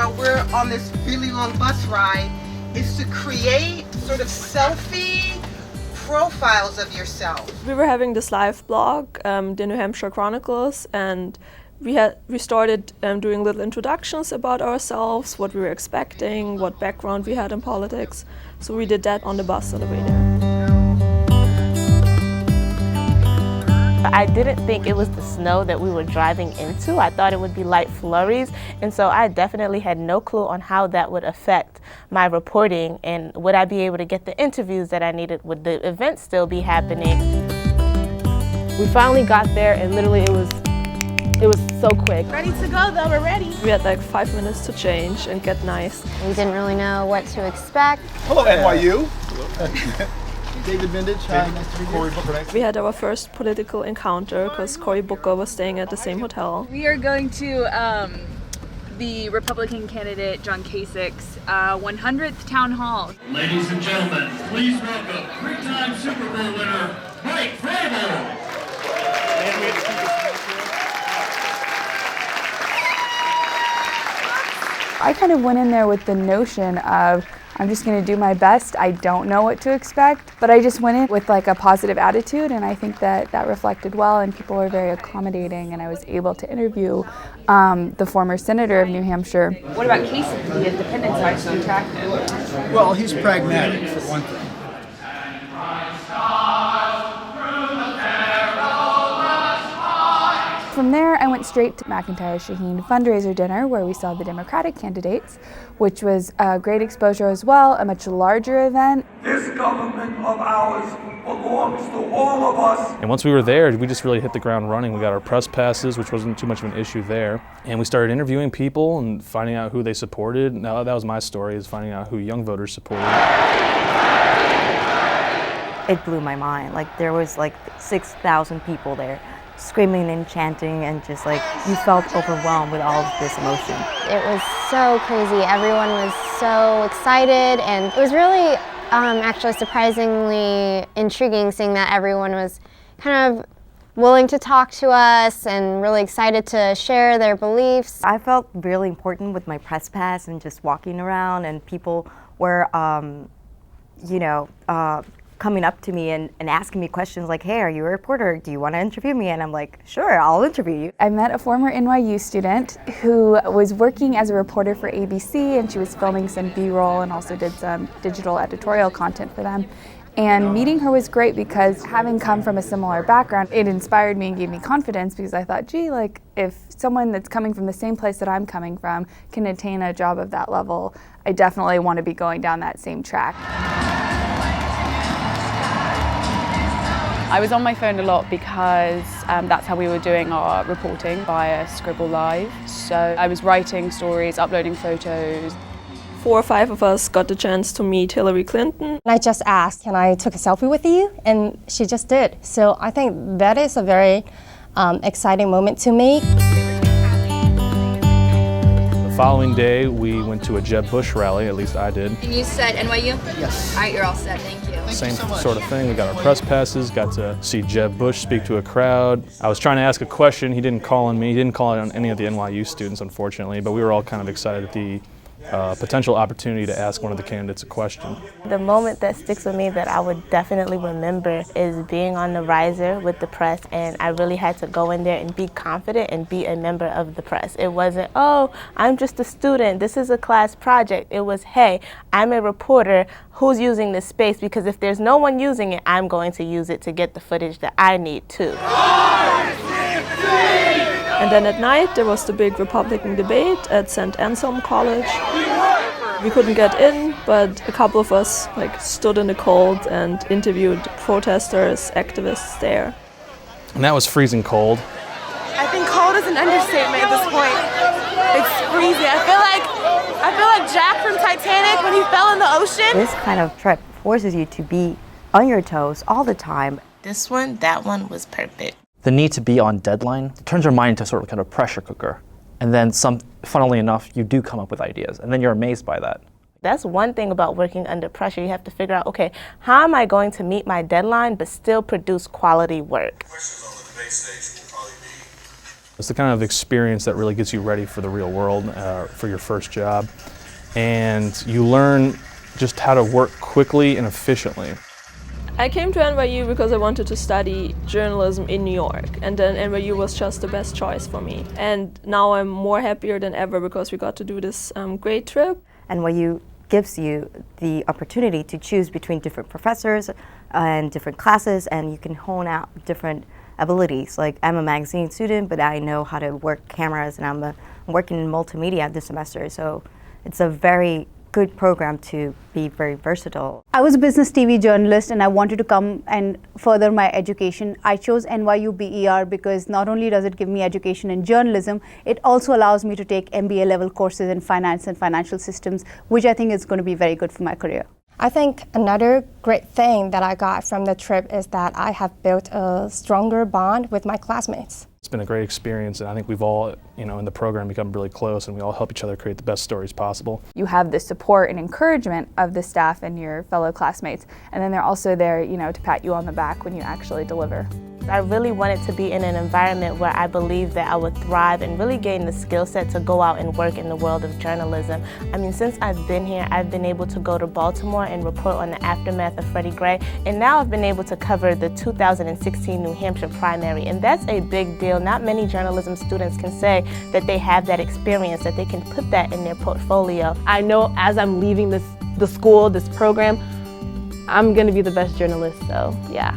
while we're on this really long bus ride is to create sort of selfie profiles of yourself. We were having this live blog, the New Hampshire Chronicles, and we started doing little introductions about ourselves, what we were expecting, what background we had in politics. So we did that on the bus on the way there. I didn't think it was the snow that we were driving into. I thought it would be light flurries, and so I definitely had no clue on how that would affect my reporting, and would I be able to get the interviews that I needed? Would the event still be happening? We finally got there, and literally it was so quick. Ready to go though, we're ready. We had like 5 minutes to change and get nice. We didn't really know what to expect. Hello, NYU. David Vindage, hi, nice to meet you. Cory Booker, nice. We had our first political encounter because Cory Booker was staying at the same hotel. We are going to the Republican candidate John Kasich's 100th town hall. Ladies and gentlemen, please welcome three-time Super Bowl winner, Mike Vrabel. I kind of went in there with the notion of I'm just going to do my best. I don't know what to expect, but I just went in with like a positive attitude, and I think that reflected well, and people were very accommodating, and I was able to interview the former senator of New Hampshire. What about Kasich? The independent side so attractive? Well, he's pragmatic, for one thing. From there, I went straight to McIntyre Shaheen fundraiser dinner, where we saw the Democratic candidates, which was a great exposure as well, a much larger event. This government of ours belongs to all of us. And once we were there, we just really hit the ground running. We got our press passes, which wasn't too much of an issue there. And we started interviewing people and finding out who they supported. Now that was my story, is finding out who young voters supported. It blew my mind. Like, there was like 6,000 people there, screaming and chanting, and just like you felt overwhelmed with all of this emotion. It was so crazy. Everyone was so excited, and it was really actually surprisingly intriguing seeing that everyone was kind of willing to talk to us and really excited to share their beliefs. I felt really important with my press pass and just walking around, and people were, coming up to me and asking me questions like, hey, are you a reporter? Do you want to interview me? And I'm like, sure, I'll interview you. I met a former NYU student who was working as a reporter for ABC, and she was filming some B-roll and also did some digital editorial content for them. And meeting her was great because, having come from a similar background, it inspired me and gave me confidence, because I thought, gee, like, if someone that's coming from the same place that I'm coming from can attain a job of that level, I definitely want to be going down that same track. I was on my phone a lot because that's how we were doing our reporting, via Scribble Live. So I was writing stories, uploading photos. 4 or 5 of us got the chance to meet Hillary Clinton. I just asked, can I take a selfie with you? And she just did. So I think that is a very exciting moment to me. The following day, we went to a Jeb Bush rally, at least I did. And you said NYU? Yes. All right, you're all set. Thank you. Same sort of thing. We got our press passes, got to see Jeb Bush speak to a crowd. I was trying to ask a question. He didn't call on me. He didn't call on any of the NYU students, unfortunately, but we were all kind of excited at the potential opportunity to ask one of the candidates a question. The moment that sticks with me that I would definitely remember is being on the riser with the press, and I really had to go in there and be confident and be a member of the press. It wasn't, oh, I'm just a student, this is a class project. It was, hey, I'm a reporter who's using this space, because if there's no one using it, I'm going to use it to get the footage that I need too. And then at night there was the big Republican debate at St. Anselm College. We couldn't get in, but a couple of us stood in the cold and interviewed protesters, activists there. And that was freezing cold. I think cold is an understatement at this point. It's freezing. I feel like Jack from Titanic when he fell in the ocean. This kind of trip forces you to be on your toes all the time. That one was perfect. The need to be on deadline turns your mind into sort of kind of pressure cooker. And then funnily enough, you do come up with ideas, and then you're amazed by that. That's one thing about working under pressure. You have to figure out, okay, how am I going to meet my deadline but still produce quality work? It's the kind of experience that really gets you ready for the real world, for your first job. And you learn just how to work quickly and efficiently. I came to NYU because I wanted to study journalism in New York, and then NYU was just the best choice for me. And now I'm more happier than ever because we got to do this great trip. NYU gives you the opportunity to choose between different professors and different classes, and you can hone out different abilities. Like, I'm a magazine student, but I know how to work cameras, and I'm working in multimedia this semester, so it's a very good program to be very versatile. I was a business TV journalist and I wanted to come and further my education. I chose NYU BER because not only does it give me education in journalism, it also allows me to take MBA level courses in finance and financial systems, which I think is going to be very good for my career. I think another great thing that I got from the trip is that I have built a stronger bond with my classmates. It's been a great experience, and I think we've all, in the program become really close, and we all help each other create the best stories possible. You have the support and encouragement of the staff and your fellow classmates, and then they're also there, to pat you on the back when you actually deliver. I really wanted to be in an environment where I believed that I would thrive and really gain the skill set to go out and work in the world of journalism. I mean, since I've been here, I've been able to go to Baltimore and report on the aftermath of Freddie Gray, and now I've been able to cover the 2016 New Hampshire primary, and that's a big deal. Not many journalism students can say that they have that experience, that they can put that in their portfolio. I know as I'm leaving the school, this program, I'm going to be the best journalist, so yeah.